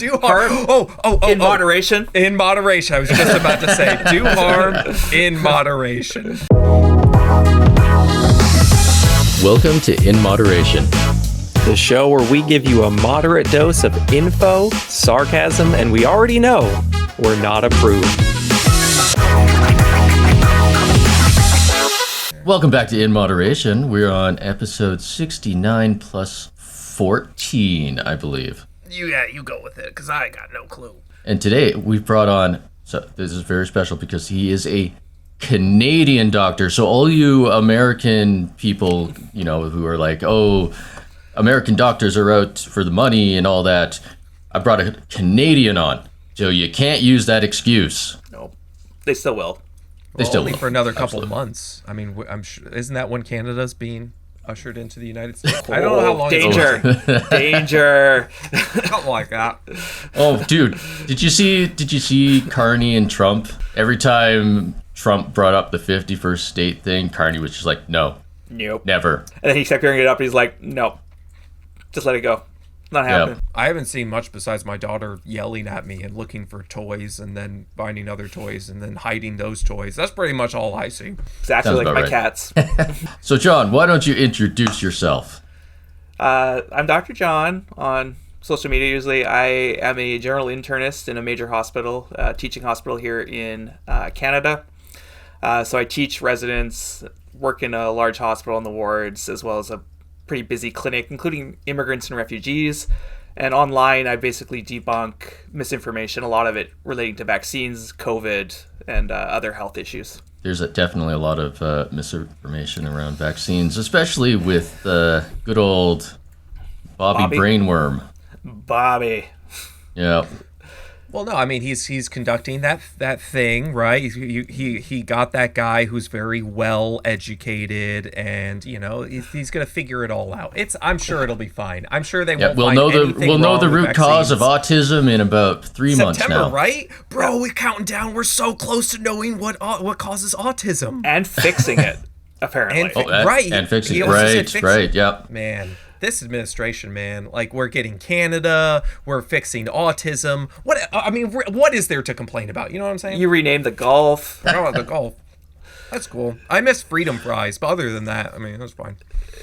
Do harm. In moderation. In moderation. I was just about to say, do harm in moderation. Welcome to In Moderation, The show where we give you a moderate dose of info, sarcasm, and we already know we're not approved. Welcome back to In Moderation. We're on episode 69 plus 14, I believe. You go with it, because I got no clue. And today we've brought on, so this is very special because he is a Canadian doctor. So all you American people, you know, who are like, oh, American doctors are out for the money and all that, I brought a Canadian on. So you can't use that excuse. Nope. They still will. Only for another couple of months. I mean, I'm sure, isn't that when Canada's being ushered into the United States? I don't know how long. Danger. Something like that. Oh, dude, did you see Carney and Trump? Every time Trump brought up the 51st state thing, Carney was just like, nope, never. And then he kept bringing it up, and he's like, no, just let it go. Not happening. Yep. I haven't seen much besides my daughter yelling at me and looking for toys and then finding other toys and then hiding those toys. That's pretty much all I see. Exactly. Sounds like my right. Cats. So, John, why don't you introduce yourself? I'm Dr. John on social media usually. I am a general internist in a major hospital, teaching hospital here in Canada. So I teach residents, work in a large hospital in the wards, as well as a pretty busy clinic, including immigrants and refugees. And online, I basically debunk misinformation, a lot of it relating to vaccines, COVID, and other health issues. There's definitely a lot of misinformation around vaccines, especially with good old Bobby Brainworm. Bobby. Yeah. Well, no, I mean he's conducting that thing, right? He got that guy who's very well educated, and you know he's gonna figure it all out. I'm sure it'll be fine. I'm sure they won't. We'll know the root cause of autism in about 3 months now. September, right, bro? We're counting down. We're so close to knowing what causes autism and fixing it, apparently. And fixing it. Right. Yep. Man. This administration, man, like we're getting Canada, we're fixing autism. What is there to complain about? You know what I'm saying? You renamed the Gulf. Oh, the Gulf. That's cool. I miss Freedom Fries, but other than that, I mean, that's fine.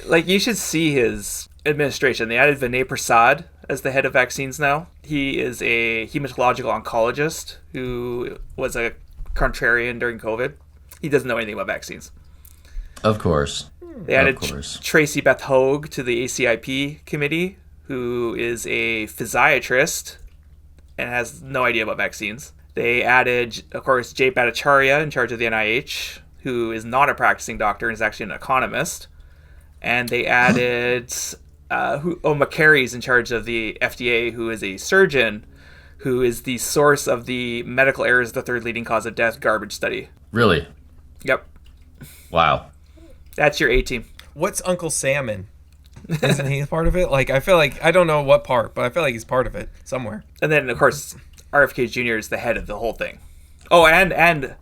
Like, you should see his administration. They added Vinay Prasad as the head of vaccines now. He is a hematological oncologist who was a contrarian during COVID. He doesn't know anything about vaccines. Of course. They added Tracy Beth Hogue to the ACIP committee, who is a physiatrist and has no idea about vaccines. They added, of course, Jay Bhattacharya in charge of the NIH, who is not a practicing doctor and is actually an economist. And they added McCarry's in charge of the FDA, who is a surgeon, who is the source of the medical errors, the third leading cause of death garbage study. Really? Yep. Wow. That's your A-team. What's Uncle Salmon? Isn't he part of it? Like, I feel like, I don't know what part, but I feel like he's part of it somewhere. And then, of course, RFK Jr. is the head of the whole thing. Oh, and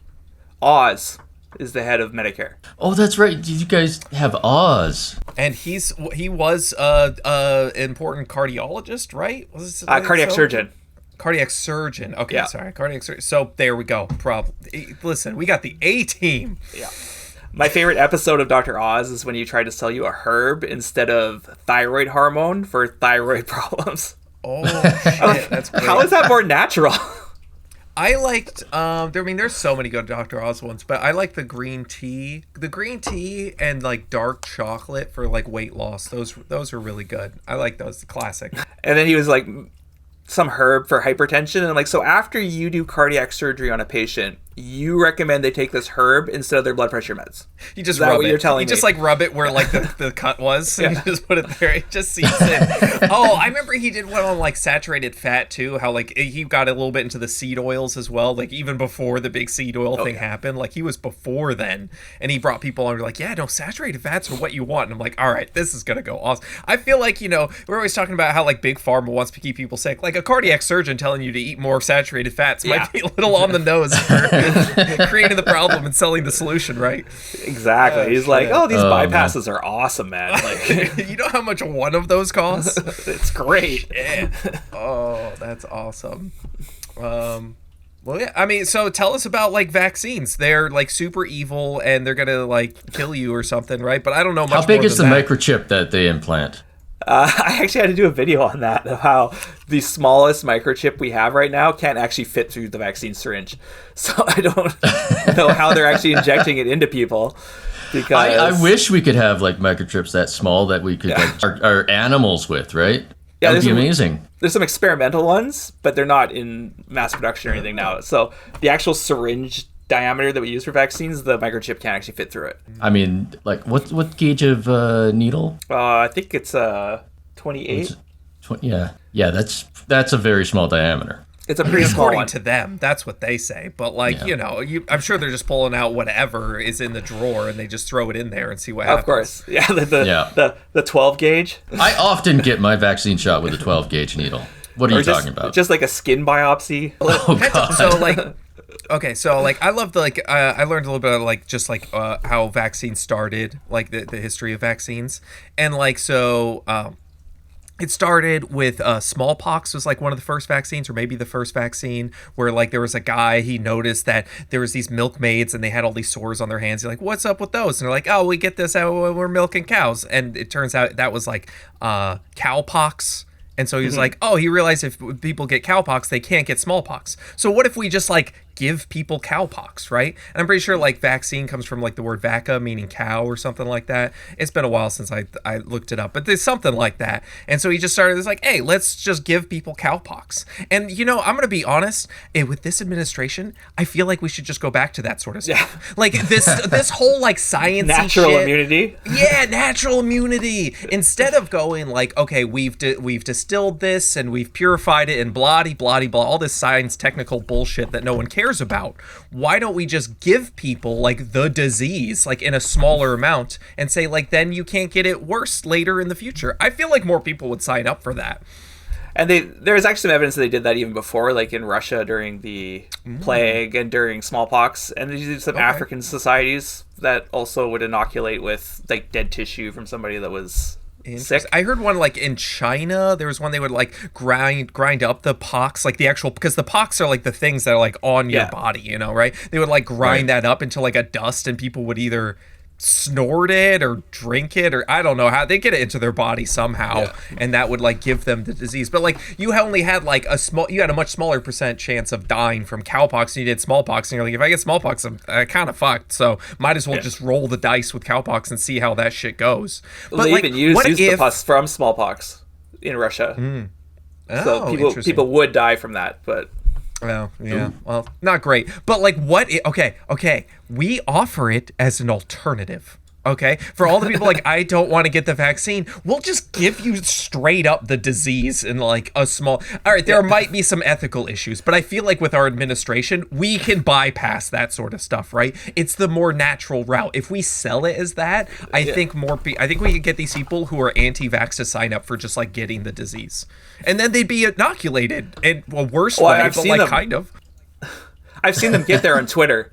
Oz is the head of Medicare. Oh, that's right. Did you guys have Oz? And he was an important cardiologist, right? Cardiac surgeon. Cardiac surgeon. Okay, yeah. Sorry. Cardiac surgeon. So, there we go. Listen, we got the A-team. Yeah. My favorite episode of Dr. Oz is when you try to sell you a herb instead of thyroid hormone for thyroid problems. Oh, shit, that's great. How is that more natural? I liked, there's so many good Dr. Oz ones, but I like the green tea and like dark chocolate for like weight loss. Those are really good. I like those, the classic. And then he was like, some herb for hypertension, and I'm like, so after you do cardiac surgery on a patient, you recommend they take this herb instead of their blood pressure meds. You just rub it. You're telling you me? Just like rub it where like the cut was, and you just put it there. It just seeps in. Oh, I remember he did one on like saturated fat too. How like he got a little bit into the seed oils as well. Like even before the big seed oil thing happened, like he was before then, and he brought people on. Like, yeah, no, saturated fats are what you want. And I'm like, all right, this is gonna go awesome. I feel like we're always talking about how like big pharma wants to keep people sick. Like a cardiac surgeon telling you to eat more saturated fats might be a little on the nose for creating the problem and selling the solution, right? Exactly. He's like, oh, these bypasses are awesome, man. Like, You know how much one of those costs? it's great. Yeah. Oh, that's awesome. Well, yeah, I mean, so tell us about, like, vaccines. They're, like, super evil, and they're gonna, like, kill you or something, right? But I don't know much more. How big is the that. microchip that they implant? I actually had to do a video on that, of how the smallest microchip we have right now can't actually fit through the vaccine syringe. So I don't know how they're actually injecting it into people. Because I wish we could have, like, microchips that small that we could like, our animals with, right? Yeah, that would be amazing. There's some experimental ones, but they're not in mass production or anything now. So the actual syringe diameter that we use for vaccines, the microchip can't actually fit through it. I mean, like, what gauge of needle? I think it's 28. Yeah, that's a very small diameter. It's a pretty small According one. to them, that's what they say. But, like, I'm sure they're just pulling out whatever is in the drawer and they just throw it in there and see what happens. Of course. Yeah, the 12 gauge. I often get my vaccine shot with a 12 gauge needle. What are you talking about? Just like a skin biopsy. Oh, God. So, like, okay, so, like, I love I learned a little bit of, like, just, like, how vaccines started, like, the history of vaccines. And, like, so, it started with smallpox was like one of the first vaccines, or maybe the first vaccine, where like there was a guy, he noticed that there was these milkmaids and they had all these sores on their hands. He's like, what's up with those? And they're like, oh, we get this out when we're milking cows. And it turns out that was like cowpox. And so he was like, oh, he realized if people get cowpox, they can't get smallpox. So what if we just like give people cowpox, right? And I'm pretty sure like vaccine comes from like the word vacca, meaning cow or something like that. It's been a while since I looked it up, but there's something like that. And so he just started, it's like, hey, let's just give people cowpox. And I'm going to be honest, with this administration, I feel like we should just go back to that sort of stuff. Yeah. Like this whole like science natural shit. immunity. Yeah, natural immunity. Instead of going like, okay, we've distilled this and we've purified it and blah blah blah, all this science technical bullshit that no one cares about. Why don't we just give people like the disease like in a smaller amount and say like then you can't get it worse later in the future? I feel like more people would sign up for that. And there's actually some evidence that they did that even before, like in Russia during the plague and during smallpox. And there's some African societies that also would inoculate with like dead tissue from somebody that was sick. I heard one like in China, there was one they would like grind up the pox, like the actual, because the pox are like the things that are like on your body, right? They would like grind that up into like a dust, and people would either snort it or drink it, or I don't know how they get it into their body somehow, and that would like give them the disease. But like you only had like you had a much smaller percent chance of dying from cowpox than you did smallpox, and you're like, if I get smallpox, I'm kind of fucked, so might as well just roll the dice with cowpox and see how that shit goes. Well, but they even used the pus from smallpox in Russia. So people would die from that, but well, yeah. Well, not great. But like okay. We offer it as an alternative. Okay? For all the people like, I don't want to get the vaccine, we'll just give you straight up the disease in like a small... All right, there might be some ethical issues, but I feel like with our administration, we can bypass that sort of stuff, right? It's the more natural route. If we sell it as that, I think I think we could get these people who are anti-vax to sign up for just like getting the disease. And then they'd be inoculated in a worse way, but like kind of. I've seen them get there on Twitter.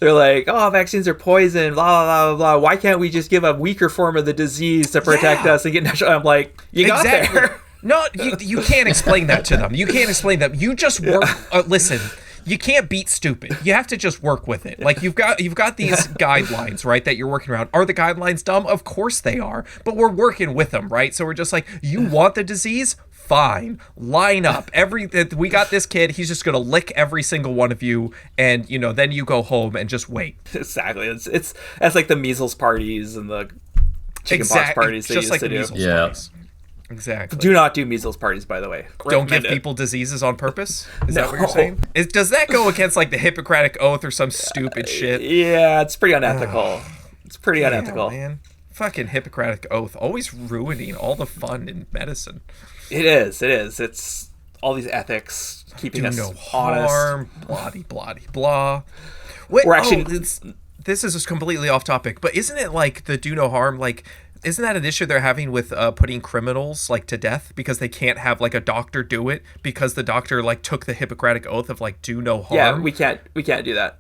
They're like, oh, vaccines are poison, blah, blah, blah, blah. Why can't we just give a weaker form of the disease to protect us and get natural? I'm like, you got there. No, you can't explain that to them. You can't explain that. You just work. Listen, you can't beat stupid. You have to just work with it. Like you've got these guidelines, right, that you're working around. Are the guidelines dumb? Of course they are. But we're working with them, right? So we're just like, you want the disease? Fine, line up. We got this kid. He's just gonna lick every single one of you, and then you go home and just wait. Exactly. It's like the measles parties and the chickenpox parties they used to do. Parties. Exactly. Do not do measles parties, by the way. Don't give people diseases on purpose. Is that what you're saying? Does that go against like the Hippocratic Oath or some stupid shit? Yeah, it's pretty unethical. It's pretty unethical, man. Fucking Hippocratic Oath, always ruining all the fun in medicine. It is. It's all these ethics keeping us honest. Harm, blah, blah. Wait, We're actually this is just completely off topic, but isn't it like the do no harm? Like isn't that an issue they're having with putting criminals like to death because they can't have like a doctor do it because the doctor like took the Hippocratic oath of like do no harm? Yeah, we can't do that.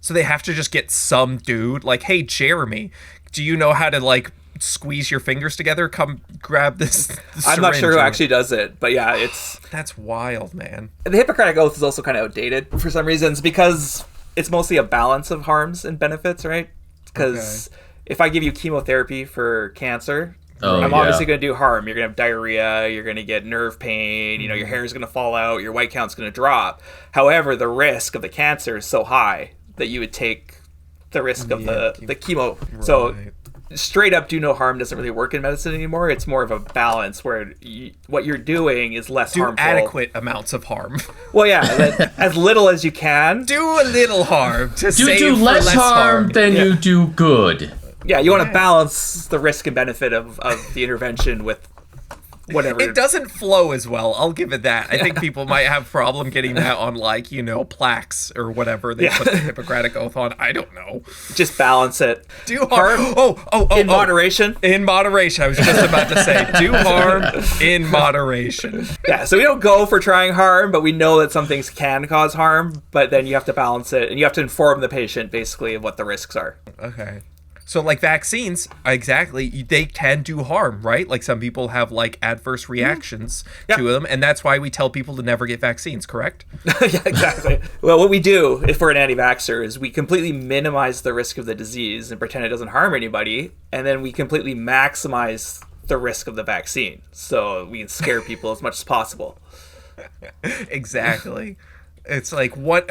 So they have to just get some dude like, hey, Jeremy, do you know how to like squeeze your fingers together? Come grab this. I'm not sure who actually does it, but yeah, that's wild, man. The Hippocratic oath is also kind of outdated for some reasons because it's mostly a balance of harms and benefits, right? Because if I give you chemotherapy for cancer, I'm obviously going to do harm. You're going to have diarrhea, you're going to get nerve pain, your hair is going to fall out, your white count's going to drop. However, the risk of the cancer is so high that you would take the risk of the chemo. Right. So straight up do no harm doesn't really work in medicine anymore. It's more of a balance where what you're doing is less harmful. Adequate amounts of harm. Well, yeah, as little as you can. Do a little harm to you do less harm than you do good. Yeah, you want to balance the risk and benefit of the intervention with whatever. It doesn't flow as well. I'll give it that. I think people might have problem getting that on like, plaques or whatever they put the Hippocratic oath on. I don't know. Just balance it. Do harm. In moderation. In moderation. I was just about to say, do harm in moderation. Yeah, so we don't go for trying harm, but we know that some things can cause harm, but then you have to balance it and you have to inform the patient basically of what the risks are. Okay. So like vaccines, exactly, they can do harm, right? Like some people have like adverse reactions to them, and that's why we tell people to never get vaccines, correct? Yeah, exactly. Well, what we do if we're an anti-vaxxer is we completely minimize the risk of the disease and pretend it doesn't harm anybody, and then we completely maximize the risk of the vaccine. So we can scare people as much as possible. Exactly. It's like what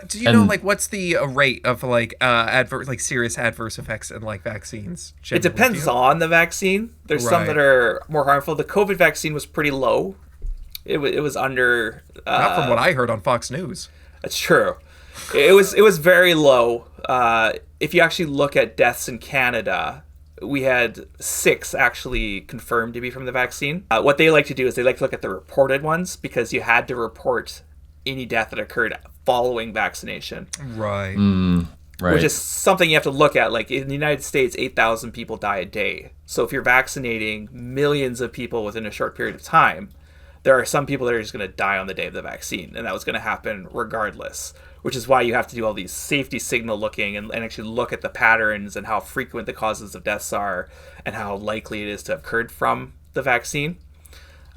do you know, like what's the rate of like serious adverse effects in like vaccines? It depends on the vaccine. There's some that are more harmful. The COVID vaccine was pretty low. It was under not from what I heard on Fox News. That's true. It was very low. If you actually look at deaths in Canada, we had 6 actually confirmed to be from the vaccine. What they like to do is they like to look at the reported ones because you had to report any death that occurred following vaccination. Right. Right. Which is something you have to look at. Like in the United States, 8,000 people die a day. So if you're vaccinating millions of people within a short period of time, there are some people that are just going to die on the day of the vaccine. And that was going to happen regardless, which is why you have to do all these safety signal looking and actually look at the patterns and how frequent the causes of deaths are and how likely it is to have occurred from the vaccine.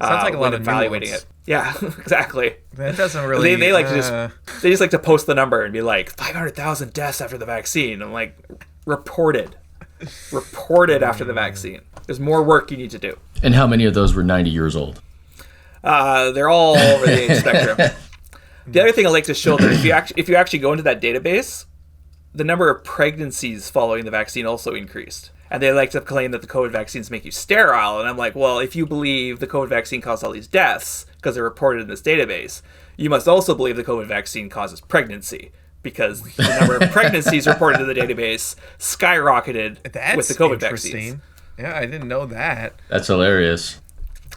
Sounds like a lot of evaluating it. Yeah, exactly. That doesn't really. They like to just like to post the number and be like 500,000 deaths after the vaccine. I'm like, reported after the vaccine. There's more work you need to do. And how many of those were 90 years old? They're all over the age spectrum. The other thing I like to show that if you actually go into that database, the number of pregnancies following the vaccine also increased. And they like to claim that the COVID vaccines make you sterile. And I'm like, well, if you believe the COVID vaccine caused all these deaths because they're reported in this database, you must also believe the COVID vaccine causes pregnancy because the number of pregnancies reported in the database skyrocketed with the COVID vaccines. Yeah, I didn't know that. That's hilarious.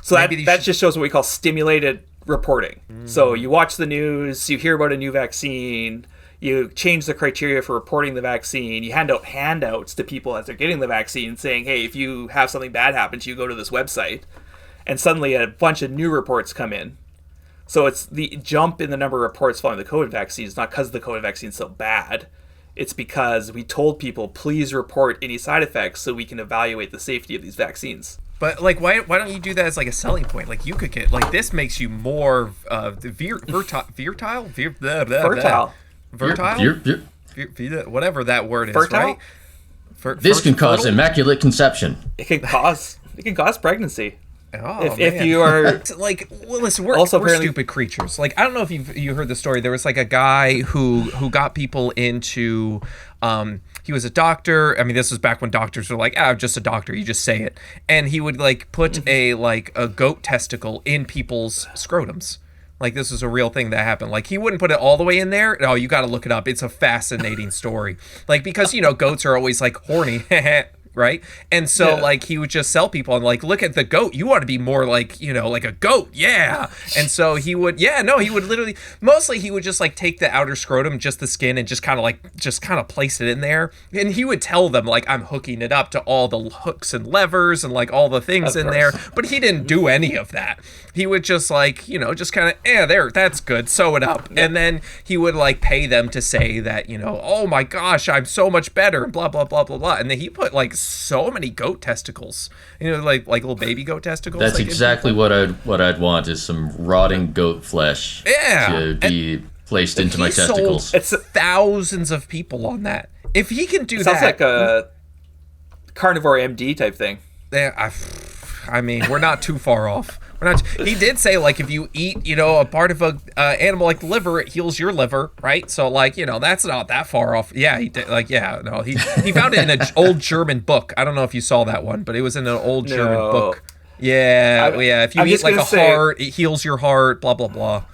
So that just shows what we call stimulated reporting. So you watch the news, you hear about a new vaccine, you change the criteria for reporting the vaccine. You hand out handouts to people as they're getting the vaccine saying, hey, if you have something bad happen to you, go to this website. And suddenly a bunch of new reports come in. So it's the jump in the number of reports following the COVID vaccine is not because the COVID vaccine is so bad. It's because we told people, please report any side effects so we can evaluate the safety of these vaccines. But like, why don't you do that as like a selling point? Like you could get like this makes you more fertile. Whatever that word is, fertile? Right? This can cause immaculate conception. It can cause pregnancy. Oh, if you are like, well, listen, we're stupid creatures. Like, I don't know if you heard the story. There was like a guy who got people into. He was a doctor. I mean, this was back when doctors were like, I'm just a doctor. You just say it. And he would like put a goat testicle in people's scrotums. Like, this is a real thing that happened. Like, he wouldn't put it all the way in there. No, you got to look it up. It's a fascinating story. Like, because, goats are always like horny. right? And so like he would just sell people and like, look at the goat, you want to be more like, you know, like a goat, yeah. And so he would literally, mostly he would just like take the outer scrotum, just the skin, and just kind of place it in there, and he would tell them like, I'm hooking it up to all the hooks and levers and like all the things in there, but he didn't do any of that. He would just like, you know, just kind of, there, that's good, sew it up. And then he would like pay them to say that, you know, oh my gosh, I'm so much better, and blah blah blah blah blah. And then he put like so many goat testicles, you know, like little baby goat testicles. That's like, exactly what I'd want, is some rotting goat flesh to be placed into my testicles. It's thousands of people on that. If he can do that, sounds like a carnivore MD type thing. Yeah, I mean, we're not too far off. He did say like, if you eat, you know, a part of a animal like the liver, it heals your liver, right? So like, you know, that's not that far off. Yeah, he did. Like, yeah, no, he found it in an old German book. I don't know if you saw that one, but it was in an old German book. Yeah, If you eat like a heart, it heals your heart. Blah blah blah.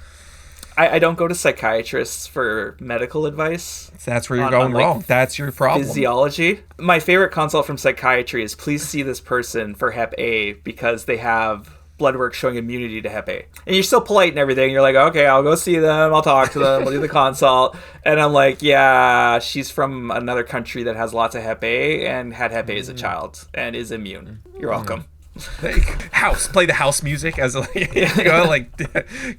I don't go to psychiatrists for medical advice. That's where you're going wrong. That's your problem. Physiology. My favorite consult from psychiatry is, please see this person for Hep A because they have blood work showing immunity to Hep A. And you're still polite and everything. You're like, okay, I'll go see them. I'll talk to them. We'll do the consult. And I'm like, yeah, she's from another country that has lots of Hep A and had Hep A as a child and is immune. You're welcome. Play the house music as like, you know, like,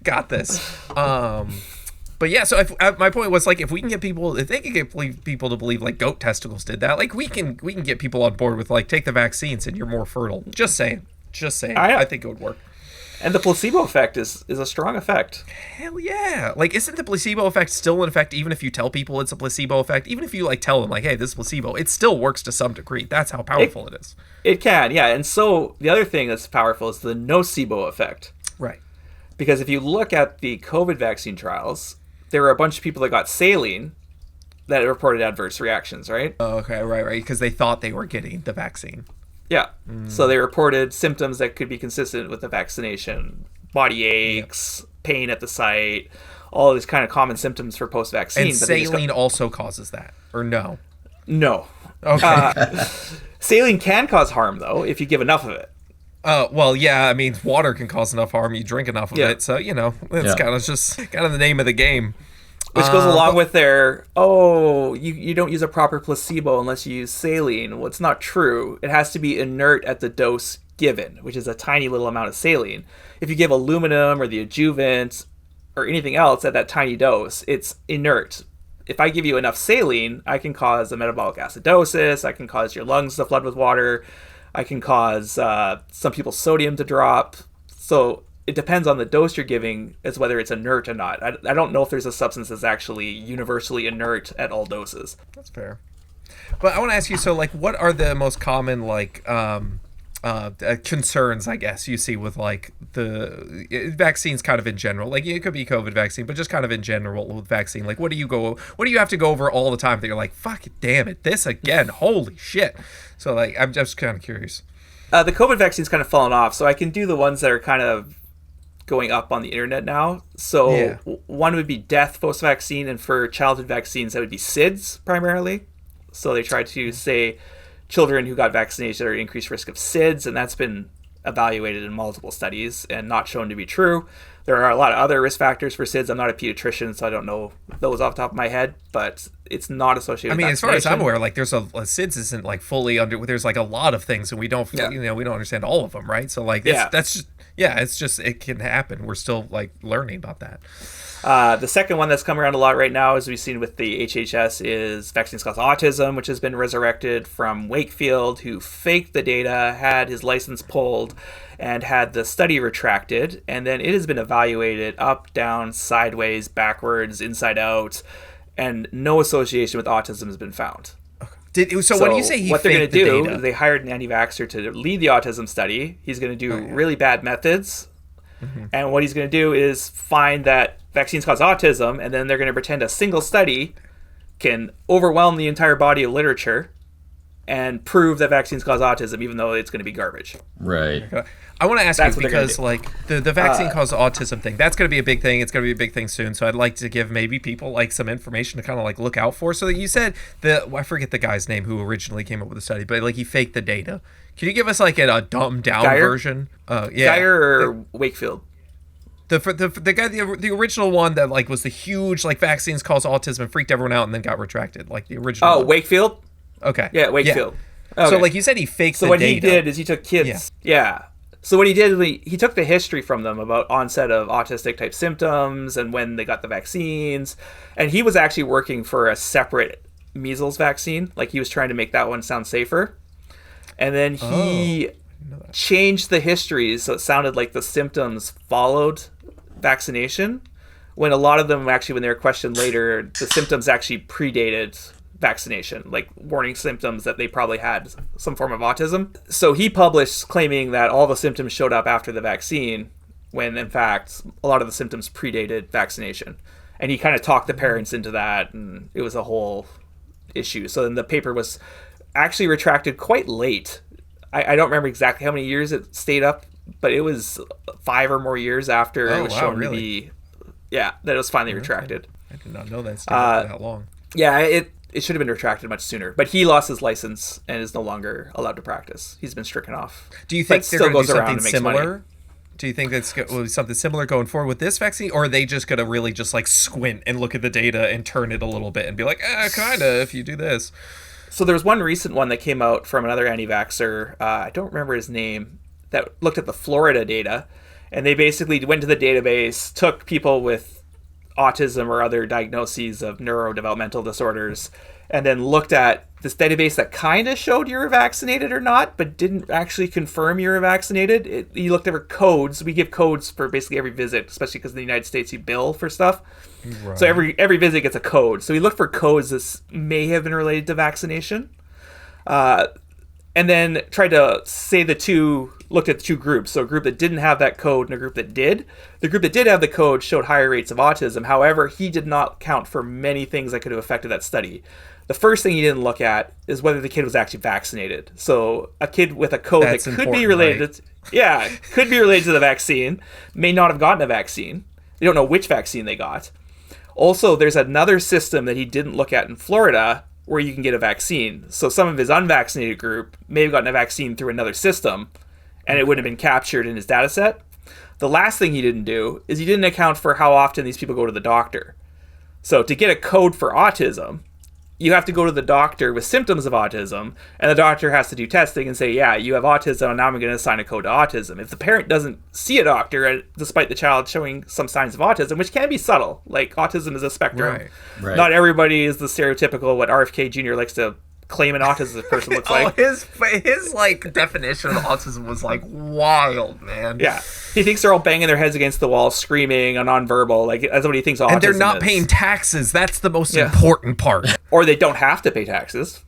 got this. But yeah, so my point was like, if we can get people, if they can get people to believe like goat testicles did that, like we can get people on board with like, take the vaccines and you're more fertile. Just saying. I think it would work. And the placebo effect is a strong effect. Hell yeah. Like, isn't the placebo effect still in effect even if you tell people it's a placebo effect? Even if you like tell them like, hey, this is placebo, it still works to some degree. That's how powerful it is. It can, yeah. And so the other thing that's powerful is the nocebo effect. Right. Because if you look at the COVID vaccine trials, there were a bunch of people that got saline that reported adverse reactions, right? Oh, okay, right. Because they thought they were getting the vaccine. Yeah. So they reported symptoms that could be consistent with the vaccination. Body aches, pain at the site, all these kind of common symptoms for post-vaccine. And saline also causes that, or no? No. Okay. Saline can cause harm, though, if you give enough of it. Well, yeah, I mean, water can cause enough harm. You drink enough of it. So, you know, it's kind of the name of the game. Which goes along with their, you don't use a proper placebo unless you use saline. Well, it's not true. It has to be inert at the dose given, which is a tiny little amount of saline. If you give aluminum or the adjuvant or anything else at that tiny dose, it's inert. If I give you enough saline, I can cause a metabolic acidosis. I can cause your lungs to flood with water. I can cause some people's sodium to drop. So it depends on the dose you're giving as whether it's inert or not. I don't know if there's a substance that's actually universally inert at all doses. That's fair. But I want to ask you, so like, what are the most common like concerns, I guess, you see with like the vaccines kind of in general? Like, it could be COVID vaccine, but just kind of in general with vaccine. Like, what do you have to go over all the time that you're like, fuck it, damn it, this again, holy shit. So like, I'm just kind of curious. The COVID vaccine's kind of fallen off, so I can do the ones that are kind of going up on the internet now. So one would be death post-vaccine, and for childhood vaccines, that would be SIDS primarily. So they try to say children who got vaccinated are at increased risk of SIDS, and that's been evaluated in multiple studies and not shown to be true. There are a lot of other risk factors for SIDS. I'm not a pediatrician, so I don't know those off the top of my head, but it's not associated with as far as I'm aware, like there's a SIDS isn't like fully under, there's like a lot of things, and we don't, we don't understand all of them, right? So like, it's just, it can happen. We're still like learning about that. The second one that's come around a lot right now, as we've seen with the HHS, is vaccines cause autism, which has been resurrected from Wakefield, who faked the data, had his license pulled, and had the study retracted. And then it has been evaluated up, down, sideways, backwards, inside out, and no association with autism has been found. So when you say he what they're going to do, data, they hired an anti-vaxxer to lead the autism study. He's going to do really bad methods. Mm-hmm. And what he's going to do is find that vaccines cause autism, and then they're going to pretend a single study can overwhelm the entire body of literature and prove that vaccines cause autism, even though it's going to be garbage. Right. I want to ask That's you what they're because like the vaccine causes autism thing, that's going to be a big thing. It's going to be a big thing soon. So I'd like to give maybe people like some information to kind of like look out for. So that you said I forget the guy's name who originally came up with the study, but like he faked the data. Can you give us like a dumbed down version? Yeah. Geyer or Wakefield? The guy, the original one that like was the huge like vaccines cause autism and freaked everyone out and then got retracted, like the original. Oh, one. Wakefield. Okay. Yeah, Wakefield. Yeah. Okay. So like you said, he faked so the what data. he did is he took kids. Yeah. So what he did, he took the history from them about onset of autistic type symptoms and when they got the vaccines, and he was actually working for a separate measles vaccine. Like he was trying to make that one sound safer, and then he changed the history so it sounded like the symptoms followed vaccination, when a lot of them actually, when they were questioned later, the symptoms actually predated vaccination, like warning symptoms that they probably had some form of autism. So he published claiming that all the symptoms showed up after the vaccine, when in fact a lot of the symptoms predated vaccination. And he kind of talked the parents into that, and it was a whole issue. So then the paper was actually retracted quite late. I don't remember exactly how many years it stayed up, but it was 5 or more years after it was shown to be, that it was finally retracted. I did not know that stayed up for that long. Yeah, it should have been retracted much sooner, but he lost his license and is no longer allowed to practice. He's been stricken off. Do you think they're going to do something similar? Do you think that's something similar going forward with this vaccine, or are they just going to really just like squint and look at the data and turn it a little bit and be like, kind of, if you do this? So there was one recent one that came out from another anti-vaxxer, I don't remember his name, that looked at the Florida data, and they basically went to the database, took people with autism or other diagnoses of neurodevelopmental disorders, and then looked at this database that kind of showed you were vaccinated or not, but didn't actually confirm you were vaccinated. He looked over codes. We give codes for basically every visit, especially because in the United States you bill for stuff. Right. So every visit gets a code. So he looked for codes that may have been related to vaccination. And then tried to looked at the two groups. So a group that didn't have that code and a group that did. The group that did have the code showed higher rates of autism. However, he did not count for many things that could have affected that study. The first thing he didn't look at is whether the kid was actually vaccinated. So a kid with a code that could be related, could be related to the vaccine, may not have gotten a vaccine. They don't know which vaccine they got. Also, there's another system that he didn't look at in Florida where you can get a vaccine. So some of his unvaccinated group may have gotten a vaccine through another system, and it wouldn't have been captured in his data set. The last thing he didn't do is he didn't account for how often these people go to the doctor. So to get a code for autism, you have to go to the doctor with symptoms of autism, and the doctor has to do testing and say, yeah, you have autism, and now I'm going to assign a code to autism. If the parent doesn't see a doctor, despite the child showing some signs of autism, which can be subtle, like autism is a spectrum. Right. Not everybody is the stereotypical, what RFK Jr. likes to claim an autism person looks like. His like definition of autism was like wild, man. Yeah, he thinks they're all banging their heads against the wall, screaming, and nonverbal. Like that's what he thinks autism is. And they're not paying taxes. That's the most important part. Or they don't have to pay taxes.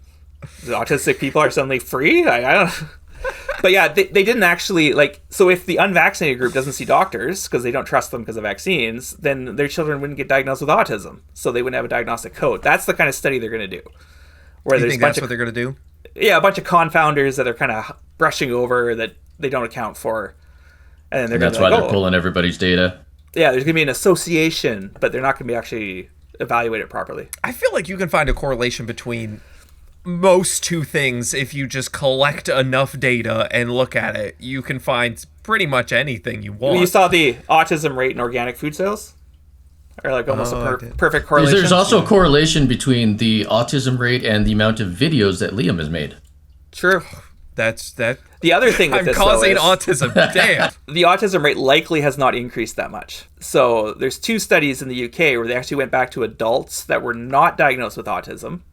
The autistic people are suddenly free. I don't. But yeah, they didn't actually So if the unvaccinated group doesn't see doctors because they don't trust them because of vaccines, then their children wouldn't get diagnosed with autism, so they wouldn't have a diagnostic code. That's the kind of study they're going to do. Where you think that's what they're going to do? Yeah, a bunch of confounders that are kind of brushing over that they don't account for. And then that's why they're pulling everybody's data. Yeah, there's going to be an association, but they're not going to be actually evaluate it properly. I feel like you can find a correlation between most two things if you just collect enough data and look at it. You can find pretty much anything you want. You saw the autism rate in organic food sales? Or like almost perfect correlation. There's also a correlation between the autism rate and the amount of videos that Liam has made. True. That's that. The other thing with I'm this, causing though, is autism. Damn. The autism rate likely has not increased that much. So there's 2 studies in the UK where they actually went back to adults that were not diagnosed with autism.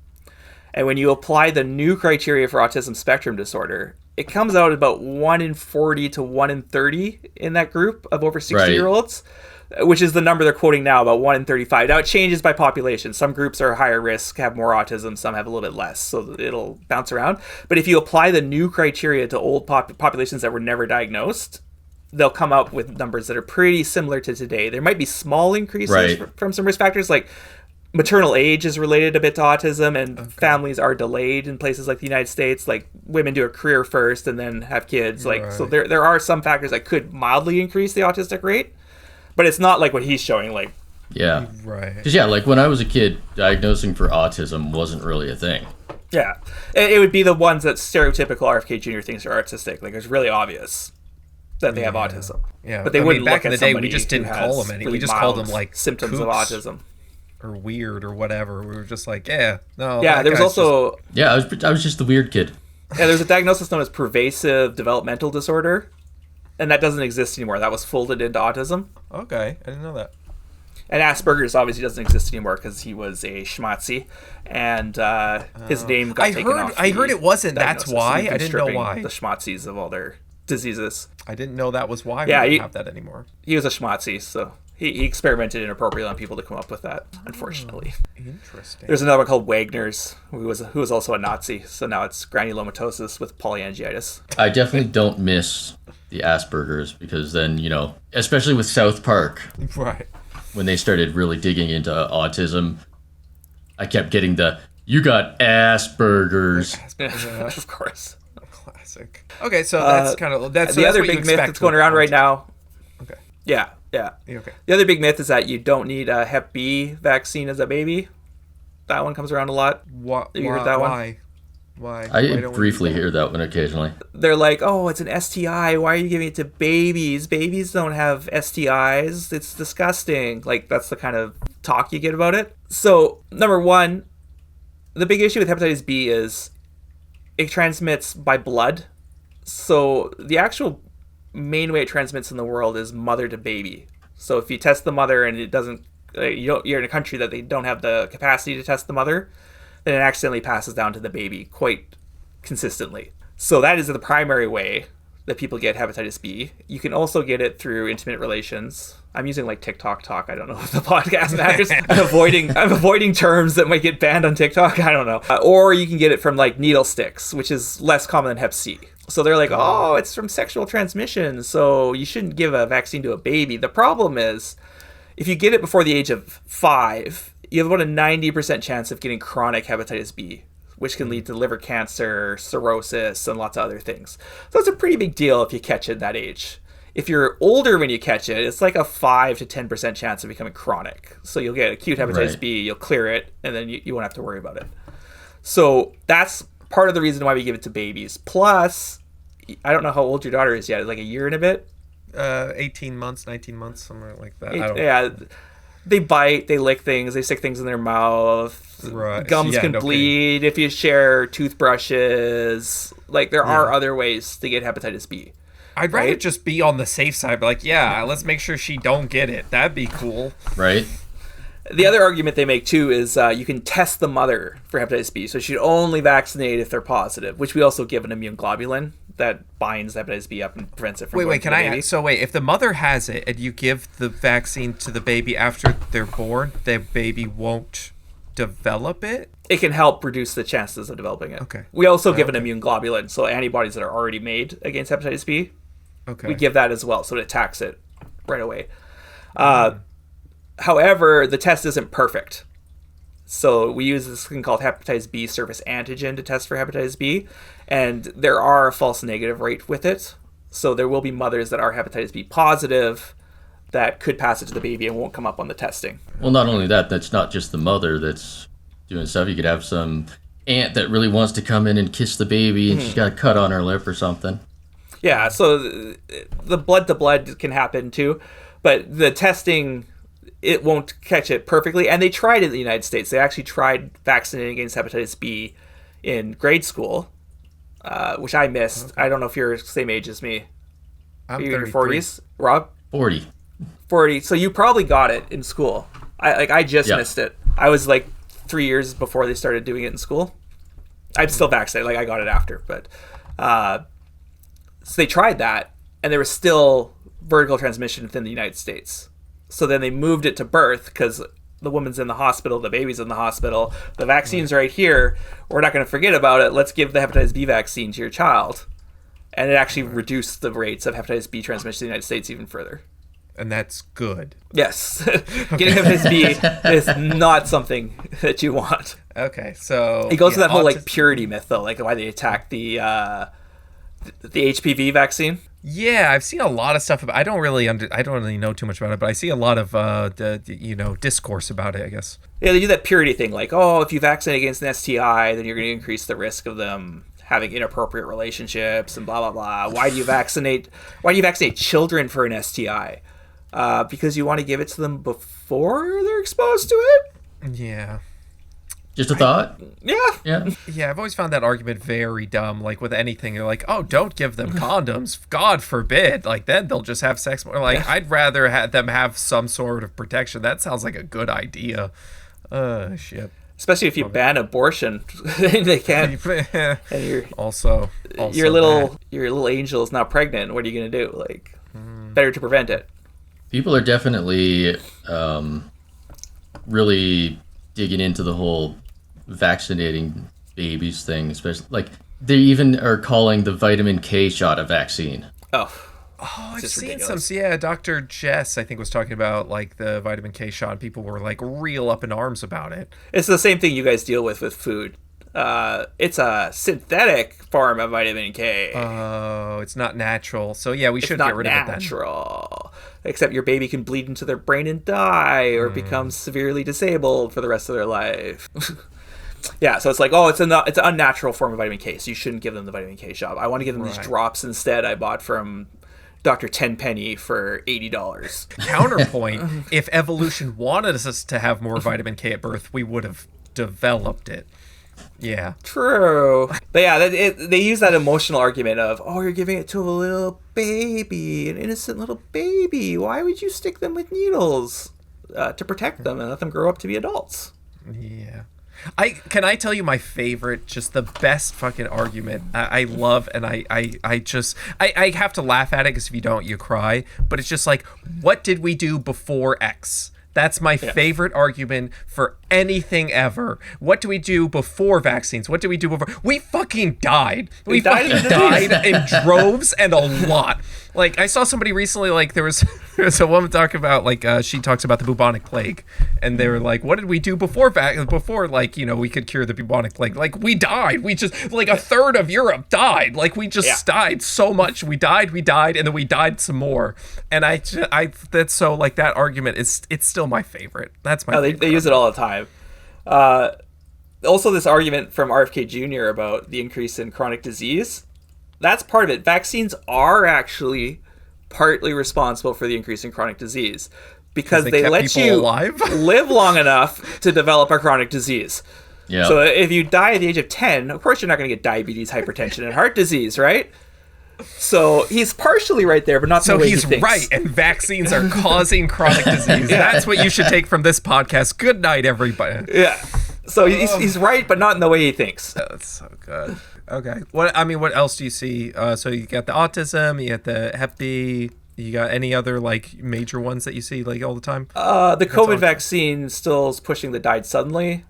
And when you apply the new criteria for autism spectrum disorder, it comes out about 1 in 40 to 1 in 30 in that group of over 60-year-olds. Which is the number they're quoting now, about 1 in 35. Now, it changes by population. Some groups are higher risk, have more autism. Some have a little bit less, so it'll bounce around. But if you apply the new criteria to old populations that were never diagnosed, they'll come up with numbers that are pretty similar to today. There might be small increases from some risk factors, like Maternal age is related a bit to autism, and families are delayed in places like the United States. Like women do a career first and then have kids. Like so, there are some factors that could mildly increase the autistic rate, but it's not like what he's showing. Like, yeah, right? Because like when I was a kid, diagnosing for autism wasn't really a thing. Yeah, it would be the ones that stereotypical RFK Jr. thinks are autistic. Like it's really obvious that they have autism. Yeah, but they wouldn't back look in at the day. somebody We just didn't who call has them any. really We just called mild them like symptoms of kooks autism or weird or whatever. We were just like, yeah, no. Yeah, there was also I was just the weird kid. Yeah, there's a diagnosis known as pervasive developmental disorder, and that doesn't exist anymore. That was folded into autism. Okay, I didn't know that. And Asperger's obviously doesn't exist anymore because he was a schmatzi, and his name got taken off. I heard it wasn't. That's diagnosis. why. We've been I didn't know stripping why. the schmatzis of all their diseases. I didn't know that was why Yeah, we don't have that anymore. He was a schmatzi, so he experimented inappropriately on people to come up with that, unfortunately. Interesting. There's another one called Wagner's, who was also a Nazi, so now it's granulomatosis with polyangiitis. I definitely don't miss the Asperger's because then, especially with South Park, Right. when they started really digging into autism, I kept getting you got Asperger's. Of course. Classic. Okay, so that's that's the that's other what you big myth expect that's going around right now. Okay. Yeah. Okay. The other big myth is that you don't need a Hep B vaccine as a baby. That one comes around a lot. You heard that one? Why? I briefly hear that one occasionally. They're like, oh, it's an STI. Why are you giving it to babies? Babies don't have STIs. It's disgusting. Like, that's the kind of talk you get about it. So, number one, the big issue with hepatitis B is it transmits by blood. So, the actual main way it transmits in the world is mother to baby. So, if you test the mother and it doesn't, you're in a country that they don't have the capacity to test the mother, then it accidentally passes down to the baby quite consistently. So that is the primary way that people get hepatitis B. You can also get it through intimate relations. I'm using like TikTok talk. I don't know if the podcast matters. I'm avoiding terms that might get banned on TikTok. I don't know. Or you can get it from like needle sticks, which is less common than Hep C. So they're like, oh, it's from sexual transmission, so you shouldn't give a vaccine to a baby. The problem is, if you get it before the age of 5, you have about a 90% chance of getting chronic hepatitis B, which can lead to liver cancer, cirrhosis, and lots of other things. So it's a pretty big deal if you catch it at that age. If you're older when you catch it, it's like a 5 to 10% chance of becoming chronic. So you'll get acute hepatitis B, you'll clear it, and then you won't have to worry about it. So that's part of the reason why we give it to babies. Plus, I don't know how old your daughter is yet. It's like a year and a bit? 18 months, 19 months, something like that. They bite, they lick things, they stick things in their mouth. Right. Gums can bleed if you share toothbrushes. Like, there are other ways to get hepatitis B. I'd rather just be on the safe side, but like, let's make sure she don't get it. That'd be cool. Right. The other argument they make, too, is you can test the mother for hepatitis B. So she'd only vaccinate if they're positive, which we also give an immune globulin that binds hepatitis B up and prevents it from going to the baby. If the mother has it and you give the vaccine to the baby after they're born, the baby won't develop it? It can help reduce the chances of developing it. Okay. We also give an immune globulin, so antibodies that are already made against hepatitis B. Okay. We give that as well, so it attacks it right away. However, the test isn't perfect. So we use this thing called hepatitis B surface antigen to test for hepatitis B, and there are a false negative rate with it. So there will be mothers that are hepatitis B positive that could pass it to the baby and won't come up on the testing. Well, not only that, that's not just the mother that's doing stuff. You could have some aunt that really wants to come in and kiss the baby and she's got a cut on her lip or something. Yeah, so the blood to blood can happen too, but the testing, it won't catch it perfectly. And they tried it in the United States. They actually tried vaccinating against hepatitis B in grade school, which I missed. I don't know if you're the same age as me. I'm Are you in your 33. 40s, Rob? 40. 40. So you probably got it in school. I just missed it. I was like 3 years before they started doing it in school. I'm still vaccinated. Like, I got it after. But so they tried that, and there was still vertical transmission within the United States. So then they moved it to birth because the woman's in the hospital, the baby's in the hospital, the vaccine's right here. We're not going to forget about it. Let's give the hepatitis B vaccine to your child. And it actually reduced the rates of hepatitis B transmission in the United States even further. And that's good. Yes. Getting hepatitis B is not something that you want. Okay, so it goes to that whole like purity myth though, like why they attacked the HPV vaccine. Yeah, I've seen a lot of stuff about. I don't really know too much about it, but I see a lot of discourse about it, I guess. Yeah, they do that purity thing, like, oh, if you vaccinate against an STI, then you're going to increase the risk of them having inappropriate relationships and blah blah blah. Why do you vaccinate children for an STI? Because you want to give it to them before they're exposed to it? Yeah. Just a thought? Yeah. Yeah, I've always found that argument very dumb. Like with anything, you're like, oh, don't give them condoms. God forbid. Like then they'll just have sex more. Like I'd rather have them have some sort of protection. That sounds like a good idea. Shit. Especially if you ban abortion, they can't. And you're also your little angel is now pregnant. What are you gonna do? Like, better to prevent it. People are definitely really digging into the whole vaccinating babies thing, especially like they even are calling the vitamin K shot a vaccine. Oh, I've seen ridiculous. Some. Yeah, Dr. Jess, I think, was talking about like the vitamin K shot, and people were like real up in arms about it. It's the same thing you guys deal with food. It's a synthetic form of vitamin K. Oh, it's not natural. So yeah, we should get rid of it then. Natural. Except your baby can bleed into their brain and die, or become severely disabled for the rest of their life. Yeah, so it's like, oh, it's an unnatural form of vitamin K, so you shouldn't give them the vitamin K shot. I want to give them these drops instead I bought from Dr. Tenpenny for $80. Counterpoint, if evolution wanted us to have more vitamin K at birth, we would have developed it. Yeah. True. But yeah, they use that emotional argument of, oh, you're giving it to a little baby, an innocent little baby. Why would you stick them with needles to protect them and let them grow up to be adults? Yeah. Can I tell you my favorite, just the best fucking argument I love, and I have to laugh at it because if you don't, you cry. But it's just like, what did we do before X? That's my favorite argument for anything ever. What do we do before vaccines? What do we do before? We fucking died. We fucking died in droves and a lot. Like, I saw somebody recently, like, there was a woman talking about, like, she talks about the bubonic plague. And they were like, what did we do before, like, you know, we could cure the bubonic plague? Like, we died. We just, like, a third of Europe died. Like, we just died so much. We died, and then we died some more. And that's so, like, that argument it's still my favorite. That's my favorite. They use it all the time. Also, this argument from RFK Jr. about the increase in chronic disease, that's part of it. Vaccines are actually partly responsible for the increase in chronic disease because they let you live long enough to develop a chronic disease. Yeah. So if you die at the age of 10, of course you're not going to get diabetes, hypertension, and heart disease, right? So he's partially right there, but not the way he thinks. So he's right, and vaccines are causing chronic disease. Yeah. That's what you should take from this podcast. Good night, everybody. Yeah. So he's right, but not in the way he thinks. That's so good. Okay. What else do you see? So you got the autism, you got the Hep B. You got any other like major ones that you see like all the time? The COVID vaccine still is pushing the died suddenly,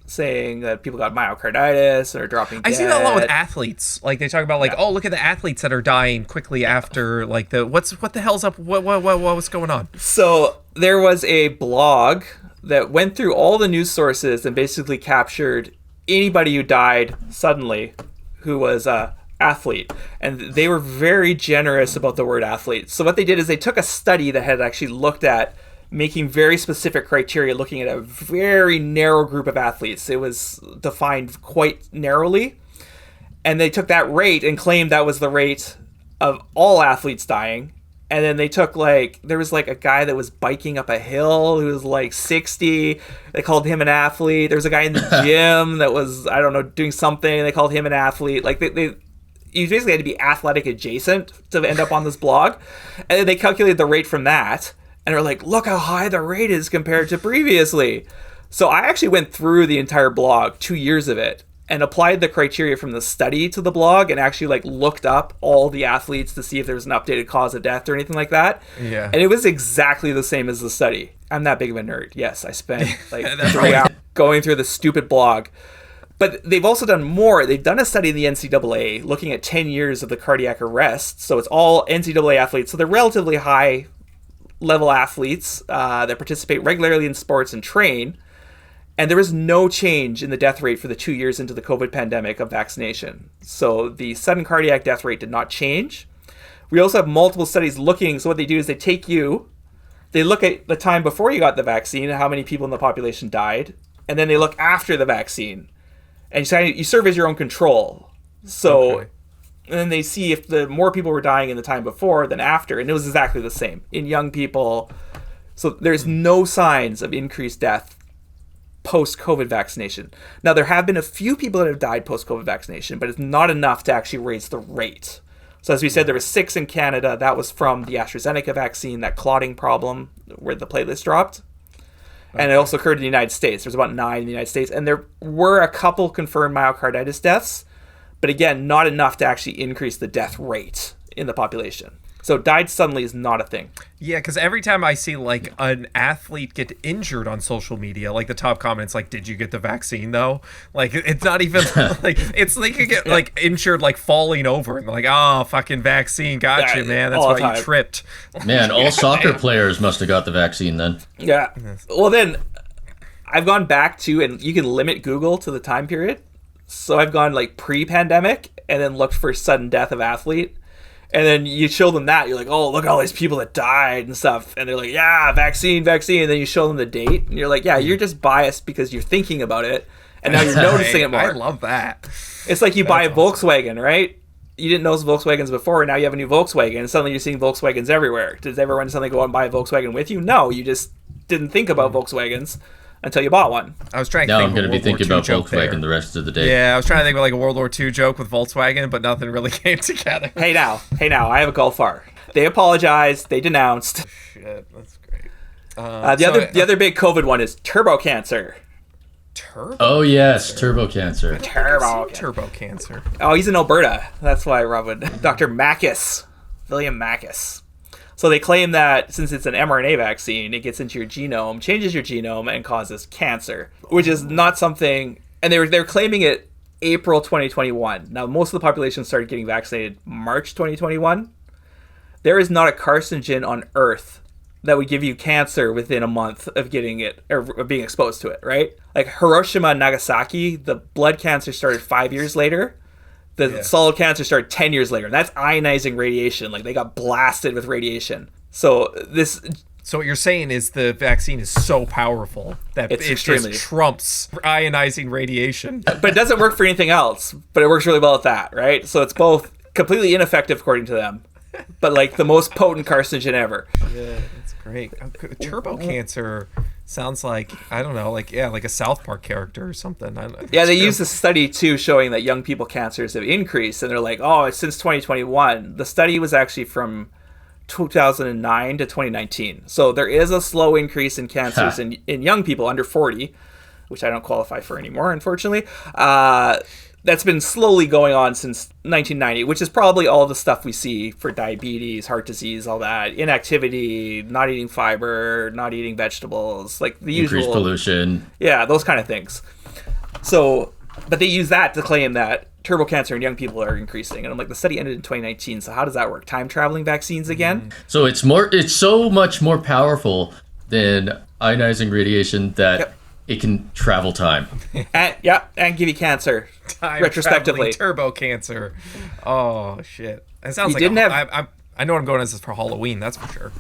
saying that people got myocarditis or dropping dead. I see that a lot with athletes. Like they talk about like, oh, look at the athletes that are dying quickly after like what the hell's up? What's going on? So there was a blog that went through all the news sources and basically captured anybody who died suddenly who was a athlete, and they were very generous about the word athlete. So what they did is they took a study that had actually looked at making very specific criteria, looking at a very narrow group of athletes. It was defined quite narrowly, and they took that rate and claimed that was the rate of all athletes dying. And then they took there was a guy that was biking up a hill who was 60. They called him an athlete. There was a guy in the gym that was, I don't know, doing something. They called him an athlete. You basically had to be athletic adjacent to end up on this blog. And then they calculated the rate from that. And they're like, look how high the rate is compared to previously. So I actually went through the entire blog, 2 years of it, and applied the criteria from the study to the blog and actually looked up all the athletes to see if there was an updated cause of death or anything like that. Yeah. And it was exactly the same as the study. I'm that big of a nerd. Yes, I spent 3 hours going through the stupid blog. But they've also done more. They've done a study in the NCAA looking at 10 years of the cardiac arrest. So it's all NCAA athletes. So they're relatively high level athletes that participate regularly in sports and train. And there was no change in the death rate for the 2 years into the COVID pandemic of vaccination. So the sudden cardiac death rate did not change. We also have multiple studies looking. So what they do is they look at the time before you got the vaccine, how many people in the population died, and then they look after the vaccine. And you serve as your own control. So, okay. And then they see if the more people were dying in the time before than after, and it was exactly the same in young people. So there's no signs of increased death post-COVID vaccination. Now, there have been a few people that have died post-COVID vaccination, but it's not enough to actually raise the rate. So as we said, there were 6 in Canada. That was from the AstraZeneca vaccine, that clotting problem where the platelets dropped. Okay. And it also occurred in the United States. There's about 9 in the United States. And there were a couple confirmed myocarditis deaths, but again, not enough to actually increase the death rate in the population. So died suddenly is not a thing. Yeah, because every time I see like an athlete get injured on social media, like the top comments like, "Did you get the vaccine though?" Like it's not even like it's they could get like injured like falling over and they're like, "Oh, fucking vaccine got you, man. That's why you tripped." Man, all soccer players must have got the vaccine then. Yeah. Well, then I've gone back to, and you can limit Google to the time period. So I've gone like pre-pandemic and then looked for sudden death of athlete. And then you show them that. You're like, oh, look at all these people that died and stuff. And they're like, yeah, vaccine. And then you show them the date. And you're like, yeah, you're just biased because you're thinking about it. And now you're noticing it more. I love that. It's like you buy a Volkswagen, right? You didn't notice Volkswagens before. And now you have a new Volkswagen. And suddenly you're seeing Volkswagens everywhere. Does everyone suddenly go out and buy a Volkswagen with you? No, you just didn't think about Volkswagens until you bought one. I was trying to now think I'm going to be thinking about Volkswagen the rest of the day. Yeah, I was trying to think of like a World War II joke with Volkswagen, but nothing really came together. Hey now, I have a Golf R. They apologized. They denounced. Shit, that's great. The other big COVID one is turbo cancer. Oh yes, turbo cancer. Turbo cancer. Oh, he's in Alberta. That's why Robin. Dr. Mackis, William Mackis. So they claim that since it's an mRNA vaccine, it gets into your genome, changes your genome, and causes cancer, which is not something. And they're claiming it April 2021. Now, most of the population started getting vaccinated March 2021. There is not a carcinogen on Earth that would give you cancer within a month of getting it or being exposed to it, right? Like Hiroshima and Nagasaki, the blood cancer started 5 years later. The solid cancer started 10 years later. That's ionizing radiation. Like they got blasted with radiation. So what you're saying is the vaccine is so powerful that it just trumps ionizing radiation. But it doesn't work for anything else. But it works really well at that, right? So it's both completely ineffective according to them, but like the most potent carcinogen ever. Yeah, that's great. Turbo cancer sounds like, I don't know, like a South Park character or something. Yeah, they used a study too showing that young people cancers have increased, and they're like, oh, it's since 2021. The study was actually from 2009 to 2019. So there is a slow increase in cancers in young people under 40, which I don't qualify for anymore, unfortunately. That's been slowly going on since 1990, which is probably all the stuff we see for diabetes, heart disease, all that, inactivity, not eating fiber, not eating vegetables, like the usual. Increased pollution. Yeah, those kind of things. So, but they use that to claim that turbo cancer in young people are increasing. And I'm like, the study ended in 2019, so how does that work? Time traveling vaccines again? So it's so much more powerful than ionizing radiation that it can travel time. And give you cancer retrospectively. Turbo cancer. Oh shit! It sounds I know what I'm going as for Halloween. That's for sure.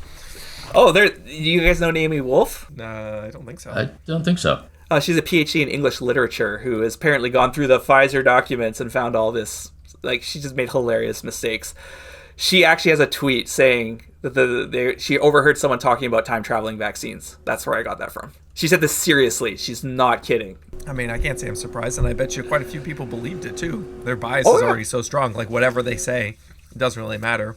Oh, do you guys know Naomi Wolf? I don't think so. I don't think so. She's a PhD in English literature who has apparently gone through the Pfizer documents and found all this. Like, she just made hilarious mistakes. She actually has a tweet saying that she overheard someone talking about time traveling vaccines. That's where I got that from. She said this seriously. She's not kidding. I mean, I can't say I'm surprised, and I bet you quite a few people believed it too. Their bias is already so strong. Like, whatever they say, it doesn't really matter.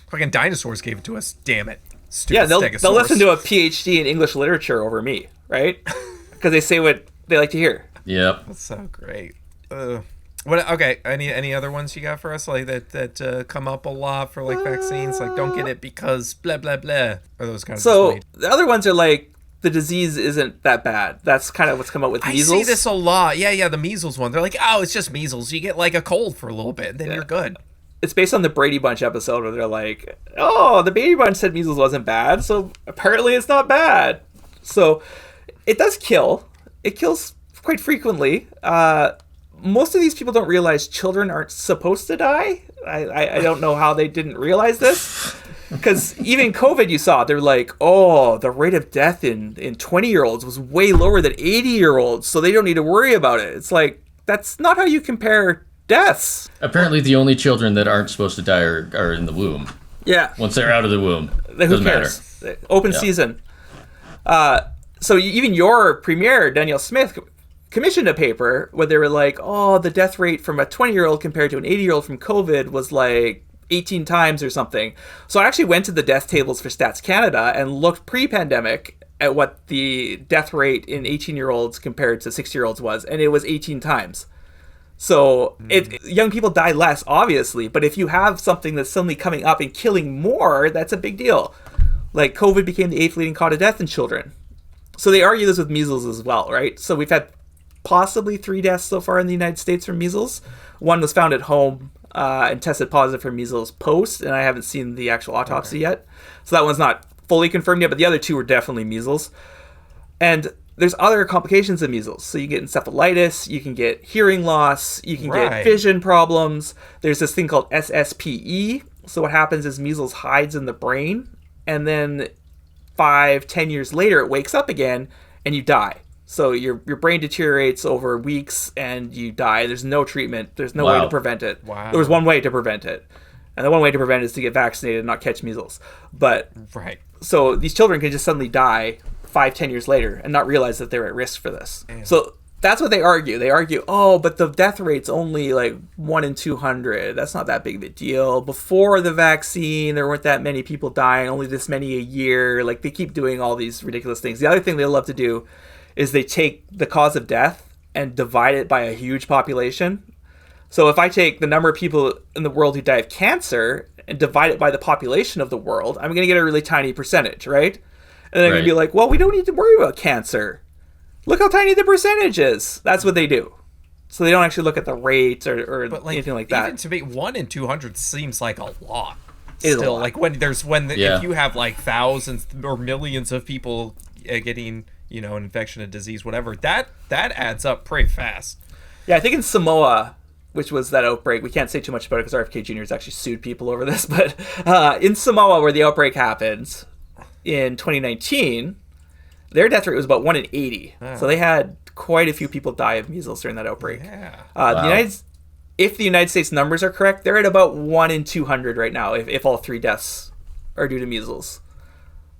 Fucking dinosaurs gave it to us. Damn it. Stupid they'll listen to a PhD in English literature over me, right? Because they say what they like to hear. Yep. That's so great. Okay, any other ones you got for us, like that come up a lot for like vaccines, like don't get it because blah blah blah, or those kind of. So the other ones are like the disease isn't that bad. That's kind of what's come up with measles. I see this a lot. Yeah, the measles one. They're like, oh, it's just measles. You get like a cold for a little bit, and then you're good. It's based on the Brady Bunch episode where they're like, oh, the Brady Bunch said measles wasn't bad, so apparently it's not bad. So it does kill. It kills quite frequently. Most of these people don't realize children aren't supposed to die. I don't know how they didn't realize this. Because even COVID, you saw, they're like, oh, the rate of death in 20-year-olds was way lower than 80-year-olds, so they don't need to worry about it. It's like, that's not how you compare deaths. Apparently the only children that aren't supposed to die are in the womb. Yeah. Once they're out of the womb. Who cares? Matter. Open season. So even your premier, Danielle Smith, commissioned a paper where they were like, oh, the death rate from a 20-year-old compared to an 80-year-old from COVID was like 18 times or something. So I actually went to the death tables for Stats Canada and looked pre-pandemic at what the death rate in 18-year-olds compared to 60-year-olds was, and it was 18 times. So young people die less, obviously, but if you have something that's suddenly coming up and killing more, that's a big deal. Like COVID became the 8th leading cause of death in children. So they argue this with measles as well, right? So we've had possibly 3 deaths so far in the United States from measles. One was found at home and tested positive for measles post, and I haven't seen the actual autopsy yet. So that one's not fully confirmed yet, but the other 2 were definitely measles. And there's other complications of measles. So you get encephalitis, you can get hearing loss, you can get vision problems. There's this thing called SSPE. So what happens is measles hides in the brain, and then 5-10 years later, it wakes up again, and you die. So your brain deteriorates over weeks, and you die. There's no treatment. There's no way to prevent it. Wow. There was one way to prevent it. And the one way to prevent it is to get vaccinated and not catch measles. But so these children can just suddenly die 5-10 years later and not realize that they're at risk for this. Damn. So that's what they argue. They argue, oh, but the death rate's only like 1 in 200. That's not that big of a deal. Before the vaccine, there weren't that many people dying, only this many a year. Like, they keep doing all these ridiculous things. The other thing they love to do is they take the cause of death and divide it by a huge population. So if I take the number of people in the world who die of cancer and divide it by the population of the world, I'm going to get a really tiny percentage, right? And then I'm going to be like, well, we don't need to worry about cancer. Look how tiny the percentage is. That's what they do. So they don't actually look at the rate or anything like that. Even to me, 1 in 200 seems like a lot. It is a lot. Like if you have like thousands or millions of people getting, an infection, a disease, whatever, that adds up pretty fast. Yeah, I think in Samoa, which was that outbreak, we can't say too much about it because RFK Jr. has actually sued people over this, but in Samoa, where the outbreak happened in 2019, their death rate was about 1 in 80. So they had quite a few people die of measles during that outbreak. Yeah. If the United States numbers are correct, they're at about 1 in 200 right now, if all 3 deaths are due to measles.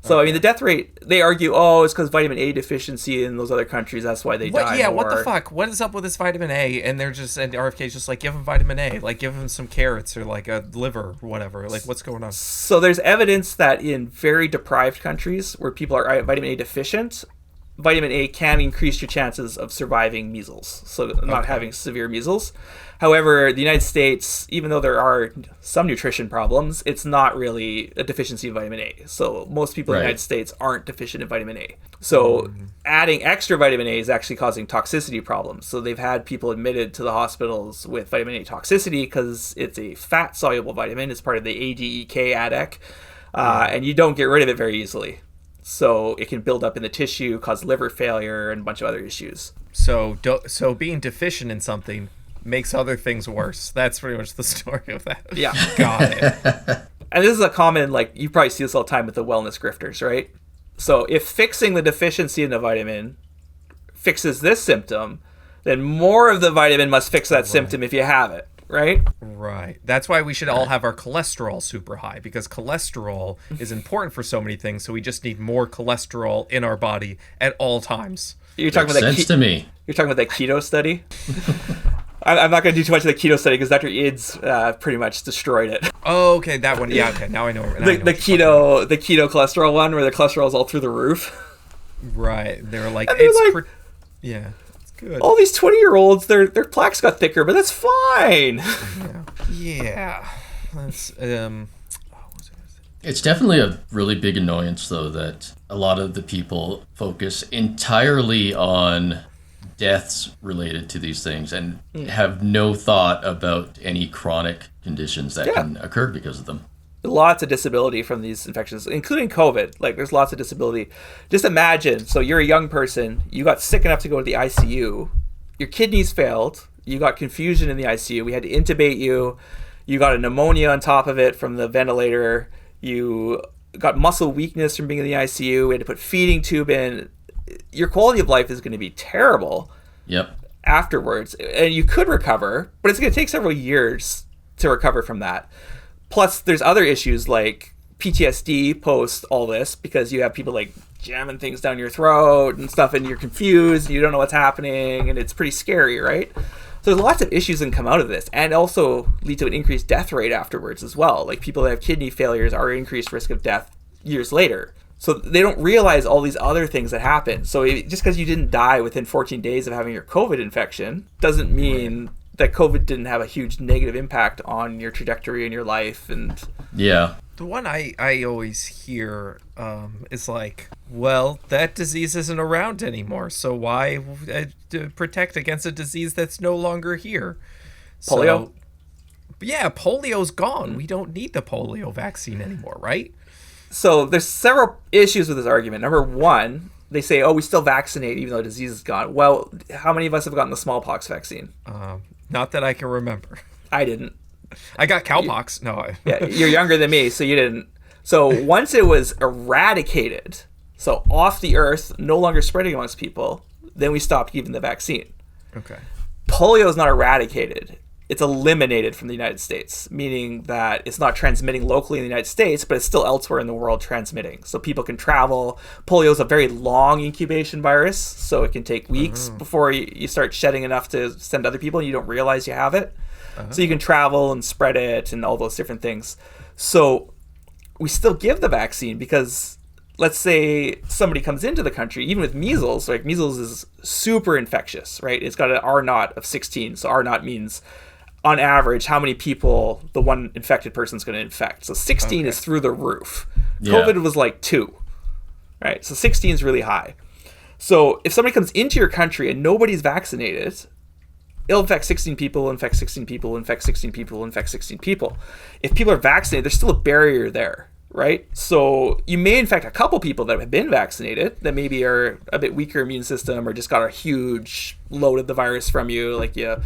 So, I mean, the death rate, they argue, it's because vitamin A deficiency in those other countries, that's why they die more. What the fuck? What is up with this vitamin A? And RFK's just like, give them vitamin A. Like, give them some carrots or like a liver or whatever. Like, what's going on? So there's evidence that in very deprived countries where people are vitamin A deficient, vitamin A can increase your chances of surviving measles, so not having severe measles. However, the United States, even though there are some nutrition problems, it's not really a deficiency of vitamin A. So most people in the United States aren't deficient in vitamin A. So adding extra vitamin A is actually causing toxicity problems. So they've had people admitted to the hospitals with vitamin A toxicity because it's a fat-soluble vitamin. It's part of the ADEK ADEK, and you don't get rid of it very easily. So it can build up in the tissue, cause liver failure, and a bunch of other issues. So being deficient in something makes other things worse. That's pretty much the story of that. Yeah. Got it. And this is a common, you probably see this all the time with the wellness grifters, right? So if fixing the deficiency in the vitamin fixes this symptom, then more of the vitamin must fix that symptom if you have it, right? Right. That's why we should all have our cholesterol super high, because cholesterol is important for so many things. So we just need more cholesterol in our body at all times. You're talking about sense to me. You're talking about that keto study? I'm not going to do too much of the keto study because Dr. Ids pretty much destroyed it. Oh, okay, that one. Yeah, okay. Now I know. The keto cholesterol one where the cholesterol is all through the roof. Right. They were like, yeah, it's good. All these 20-year-olds, their plaques got thicker, but that's fine. Yeah. That's It's definitely a really big annoyance, though, that a lot of the people focus entirely on deaths related to these things and have no thought about any chronic conditions that can occur because of them. Lots of disability from these infections, including COVID. Like, there's lots of disability. Just imagine, so you're a young person, you got sick enough to go to the ICU, your kidneys failed, you got confusion in the ICU, we had to intubate you, you got a pneumonia on top of it from the ventilator, you got muscle weakness from being in the ICU, we had to put feeding tube in. Your quality of life is going to be terrible afterwards. And you could recover, but it's going to take several years to recover from that. Plus, there's other issues like PTSD post all this, because you have people like jamming things down your throat and stuff, and you're confused, and you don't know what's happening, and it's pretty scary, right? So there's lots of issues that can come out of this, and also lead to an increased death rate afterwards as well. Like, people that have kidney failures are at increased risk of death years later. So they don't realize all these other things that happen. So just because you didn't die within 14 days of having your COVID infection doesn't mean that COVID didn't have a huge negative impact on your trajectory in your life. And the one I always hear is like, well, that disease isn't around anymore, so why protect against a disease that's no longer here? Polio? Yeah, polio's gone. We don't need the polio vaccine anymore, right? So there's several issues with this argument. Number one, they say, oh, we still vaccinate even though the disease is gone. Well, how many of us have gotten the smallpox vaccine? Not that I can remember. I didn't. I got cowpox. You're younger than me, so you didn't. So once it was eradicated, so off the earth, no longer spreading amongst people, then we stopped giving the vaccine. Okay. Polio is not eradicated. It's eliminated from the United States, meaning that it's not transmitting locally in the United States, but it's still elsewhere in the world transmitting. So people can travel. Polio is a very long incubation virus, so it can take weeks before you start shedding enough to send other people and you don't realize you have it. So you can travel and spread it and all those different things. So we still give the vaccine because let's say somebody comes into the country, even with measles, like measles is super infectious, right? It's got an R naught of 16. So R naught means on average, how many people the one infected person is going to infect. So 16 is through the roof. COVID was like 2, right? So 16 is really high. So if somebody comes into your country and nobody's vaccinated, it'll infect 16 people, infect 16 people, infect 16 people, infect 16 people. If people are vaccinated, there's still a barrier there, right? So you may infect a couple people that have been vaccinated that maybe are a bit weaker immune system or just got a huge load of the virus from you, like you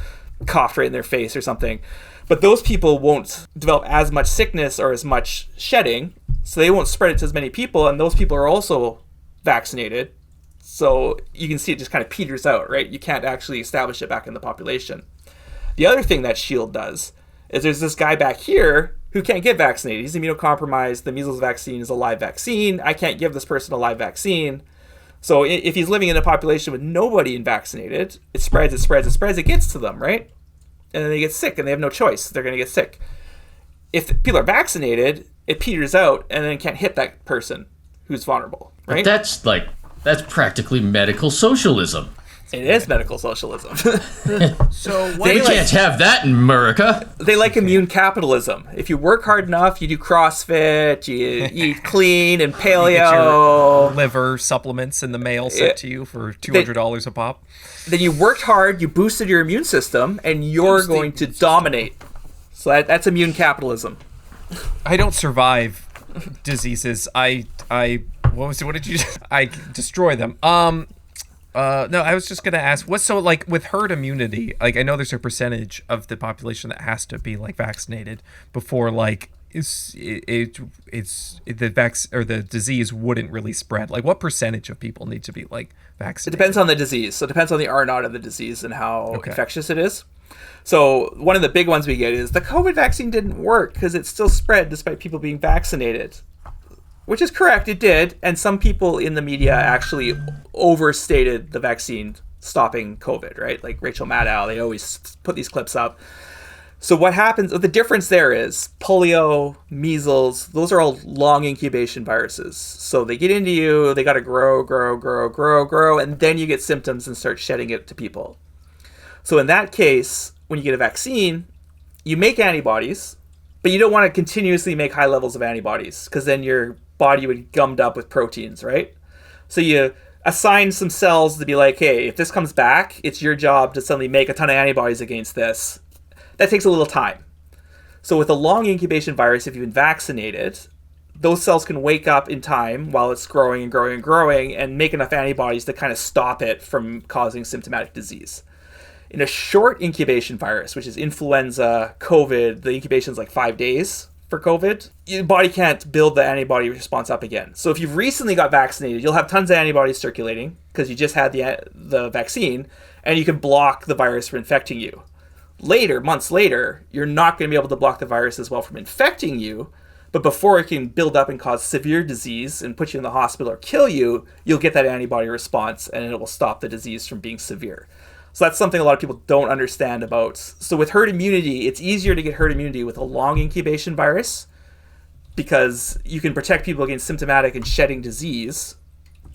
coughed right in their face or something. But those people won't develop as much sickness or as much shedding, so they won't spread it to as many people, and those people are also vaccinated. So you can see it just kind of peters out, right? You can't actually establish it back in the population. The other thing that SHIELD does is there's this guy back here who can't get vaccinated. He's immunocompromised. The measles vaccine is a live vaccine. I can't give this person a live vaccine. So if he's living in a population with nobody vaccinated, it spreads, it gets to them, right? And then they get sick and they have no choice. They're going to get sick. If people are vaccinated, it peters out and then it can't hit that person who's vulnerable, right? But that's practically medical socialism. It is medical socialism. So we can't have that in America. They like immune capitalism. If you work hard enough, you do CrossFit, you eat clean and paleo. You get your liver supplements in the mail sent to you for $200 a pop. Then you worked hard, you boosted your immune system, and you're going to dominate. So that's immune capitalism. I don't survive diseases. What did you? I destroy them. No, I was just gonna ask, what's so like with herd immunity? Like, I know there's a percentage of the population that has to be like vaccinated before like the disease wouldn't really spread. Like, what percentage of people need to be like vaccinated? It depends on the disease. So it depends on the R naught of the disease and how infectious it is. So one of the big ones we get is the COVID vaccine didn't work because it still spread despite people being vaccinated. Which is correct, it did, and some people in the media actually overstated the vaccine stopping COVID, right? Like Rachel Maddow, they always put these clips up. So what happens, the difference there is polio, measles, those are all long incubation viruses. So they get into you, they got to grow, and then you get symptoms and start shedding it to people. So in that case, when you get a vaccine, you make antibodies, but you don't want to continuously make high levels of antibodies because then your body would gummed up with proteins, right? So you assign some cells to be like, hey, if this comes back, it's your job to suddenly make a ton of antibodies against this. That takes a little time. So with a long incubation virus, if you've been vaccinated, those cells can wake up in time while it's growing and growing and growing and make enough antibodies to kind of stop it from causing symptomatic disease. In a short incubation virus, which is influenza, COVID, the incubation is like 5 days for COVID, your body can't build the antibody response up again. So if you've recently got vaccinated, you'll have tons of antibodies circulating because you just had the vaccine, and you can block the virus from infecting you. Later, months later, you're not going to be able to block the virus as well from infecting you, but before it can build up and cause severe disease and put you in the hospital or kill you, you'll get that antibody response, and it will stop the disease from being severe. So that's something a lot of people don't understand about. So with herd immunity, it's easier to get herd immunity with a long incubation virus because you can protect people against symptomatic and shedding disease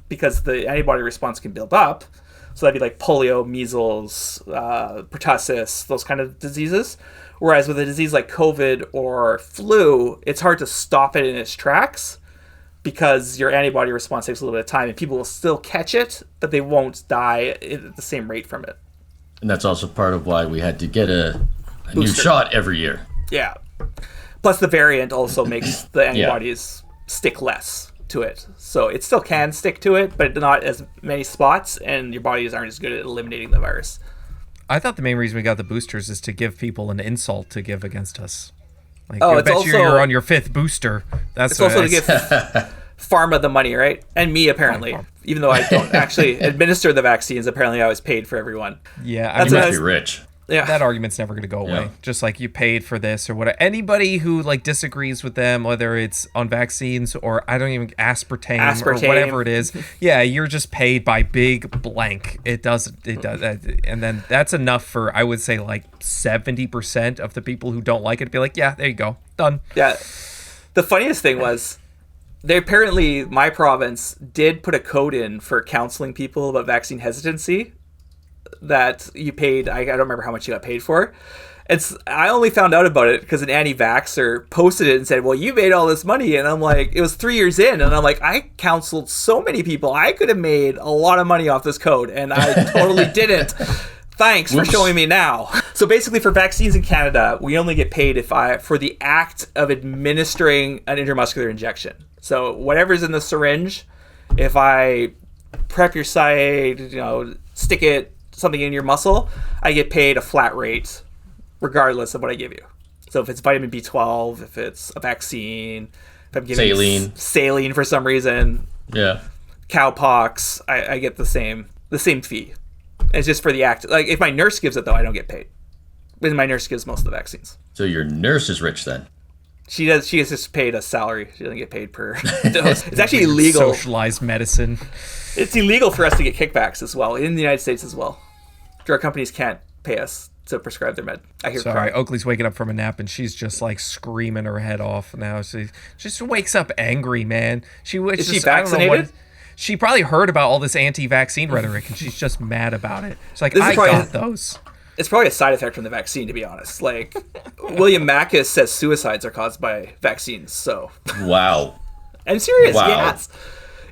because the antibody response can build up. So that'd be like polio, measles, pertussis, those kind of diseases. Whereas with a disease like COVID or flu, it's hard to stop it in its tracks because your antibody response takes a little bit of time and people will still catch it, but they won't die at the same rate from it. And that's also part of why we had to get a new shot every year. Yeah. Plus the variant also makes the antibodies stick less to it. So it still can stick to it, but not as many spots, and your bodies aren't as good at eliminating the virus. I thought the main reason we got the boosters is to give people an insult to give against us. Like, I bet also, you're on your 5th booster. It's also to give pharma the money, right? And me, apparently. Even though I don't actually administer the vaccines, apparently I was paid for everyone. Yeah, You must be rich. Yeah. That argument's never going to go away. Yeah. Just like you paid for this or whatever. Anybody who like disagrees with them, whether it's on vaccines or I don't even aspartame or whatever it is, yeah, you're just paid by big blank. It does, and then that's enough for I would say like 70% of the people who don't like it to be like, yeah, there you go, done. Yeah. The funniest thing was, my province did put a code in for counseling people about vaccine hesitancy that you paid. I don't remember how much you got paid for. I only found out about it because an anti-vaxxer posted it and said, well, you made all this money. And I'm like, it was 3 years in. And I'm like, I counseled so many people. I could have made a lot of money off this code. And I totally didn't. Thanks for showing me now. So basically for vaccines in Canada, we only get paid for the act of administering an intramuscular injection. So whatever's in the syringe, if I prep your site, stick something in your muscle, I get paid a flat rate regardless of what I give you. So if it's vitamin B12, if it's a vaccine, if I'm giving saline for some reason, cowpox, I get the same fee. It's just for the act. Like if my nurse gives it though, I don't get paid. But my nurse gives most of the vaccines. So your nurse is rich then? She does. She gets just paid a salary. She doesn't get paid per dose. It's actually illegal. Socialized medicine. It's illegal for us to get kickbacks as well in the United States as well. Drug companies can't pay us to prescribe their med. I hear. Sorry, Oakley's waking up from a nap and she's just like screaming her head off now. She just wakes up angry, man. Is she vaccinated? She probably heard about all this anti-vaccine rhetoric and she's just mad about it. She's like, I got those. It's probably a side effect from the vaccine, to be honest. Like, William Mackus says suicides are caused by vaccines, so... Wow. I'm serious, yeah.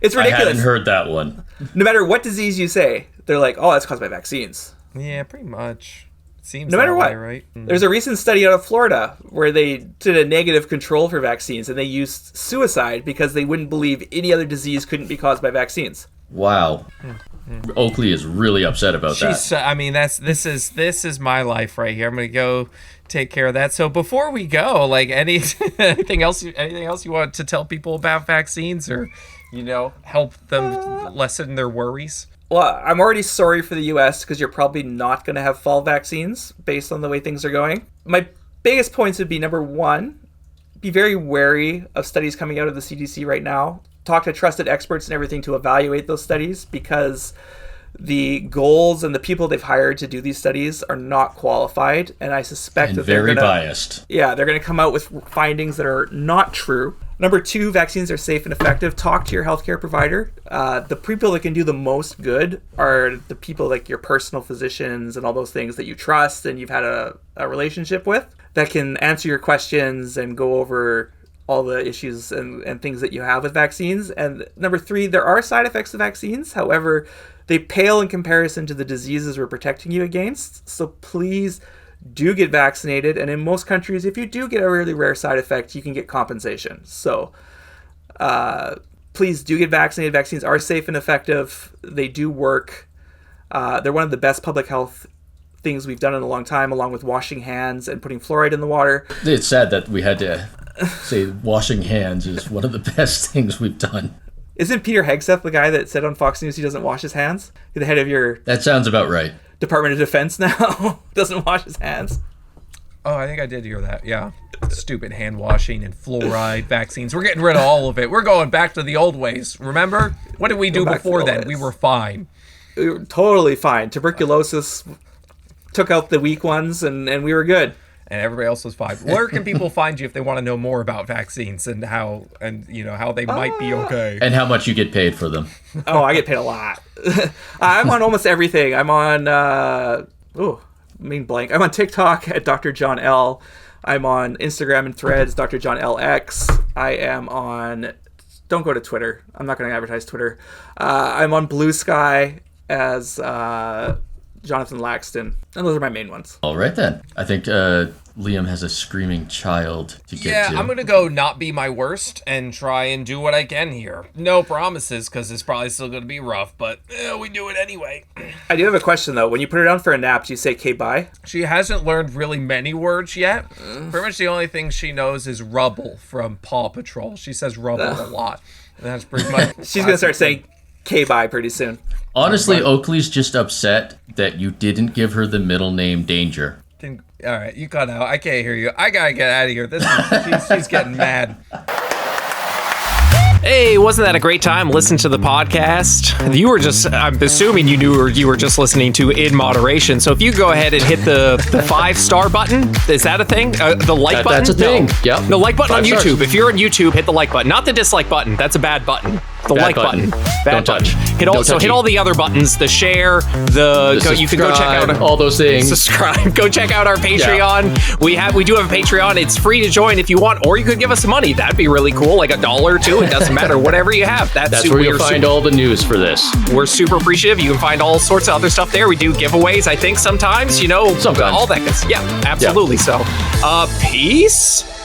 It's ridiculous. I hadn't heard that one. No matter what disease you say, they're like, oh, that's caused by vaccines. Yeah, pretty much. Seems no matter what, way, right? There's a recent study out of Florida where they did a negative control for vaccines, and they used suicide because they wouldn't believe any other disease couldn't be caused by vaccines. Wow. Oakley is really upset about that. I mean, this is my life right here. I'm gonna go take care of that. So before we go, like anything else you want to tell people about vaccines, or help them lessen their worries? Well, I'm already sorry for the U.S. because you're probably not going to have fall vaccines based on the way things are going. My biggest points would be, number one, be very wary of studies coming out of the CDC right now. Talk to trusted experts and everything to evaluate those studies, because the goals and the people they've hired to do these studies are not qualified, and I suspect that they're biased. Yeah, they're going to come out with findings that are not true. Number two, vaccines are safe and effective. Talk to your healthcare provider. The people that can do the most good are the people like your personal physicians and all those things that you trust and you've had a relationship with, that can answer your questions and go over all the issues and things that you have with vaccines. And number 3, there are side effects of vaccines. However, they pale in comparison to the diseases we're protecting you against. So please do get vaccinated. And in most countries, if you do get a really rare side effect, you can get compensation. So please do get vaccinated. Vaccines are safe and effective. They do work. They're one of the best public health things we've done in a long time, along with washing hands and putting fluoride in the water. It's sad that we had to say washing hands is one of the best things we've done. Isn't Peter Hegseth the guy that said on Fox News he doesn't wash his hands? The head of your That sounds about right. Department of Defense now doesn't wash his hands. Oh, I think I did hear that. Yeah. Stupid hand washing and fluoride vaccines. We're getting rid of all of it. We're going back to the old ways. Remember? What did we do before then? We were fine. We were totally fine. Tuberculosis took out the weak ones, and we were good. And everybody else was fine. Where can people find you if they want to know more about vaccines and how they might be okay? And how much you get paid for them. Oh, I get paid a lot. I'm on almost everything. I'm on I'm on TikTok at Dr. John L. I'm on Instagram and Threads, Dr. John LX. I am on, don't go to Twitter. I'm not going to advertise Twitter. I'm on Blue Sky as Jonathan Laxton. And those are my main ones. All right, then. I think Liam has a screaming child to get to. Yeah, I'm going to go not be my worst and try and do what I can here. No promises, because it's probably still going to be rough, but we do it anyway. I do have a question, though. When you put her down for a nap, do you say, "Okay, bye"? She hasn't learned really many words yet. Pretty much the only thing she knows is rubble from Paw Patrol. She says rubble a lot. And that's pretty much... She's going to start saying, "Okay, bye" pretty soon. Honestly, Oakley's just upset that you didn't give her the middle name Danger. All right, you cut out. I can't hear you. I gotta get out of here. She's getting mad. Hey, wasn't that a great time listening to the podcast? You were just, I'm assuming you were just listening to In Moderation. So if you go ahead and hit the 5-star button, is that a thing? The like button? That's a thing. No. Yep. The like button 5 on YouTube. stars. If you're on YouTube, hit the like button. Not the dislike button. That's a bad button. The Bad like button. button. Don't touch. Hit all the other buttons. The share. You can go check out all those things. Subscribe. Go check out our Patreon. Yeah. We do have a Patreon. It's free to join if you want, or you could give us some money. That'd be really cool, like $1 or $2. It doesn't matter. Whatever you have. That's where you'll find all the news for this. We're super appreciative. You can find all sorts of other stuff there. We do giveaways, I think, sometimes. Sometimes. All that good stuff. Yeah, absolutely. Yeah. So, peace.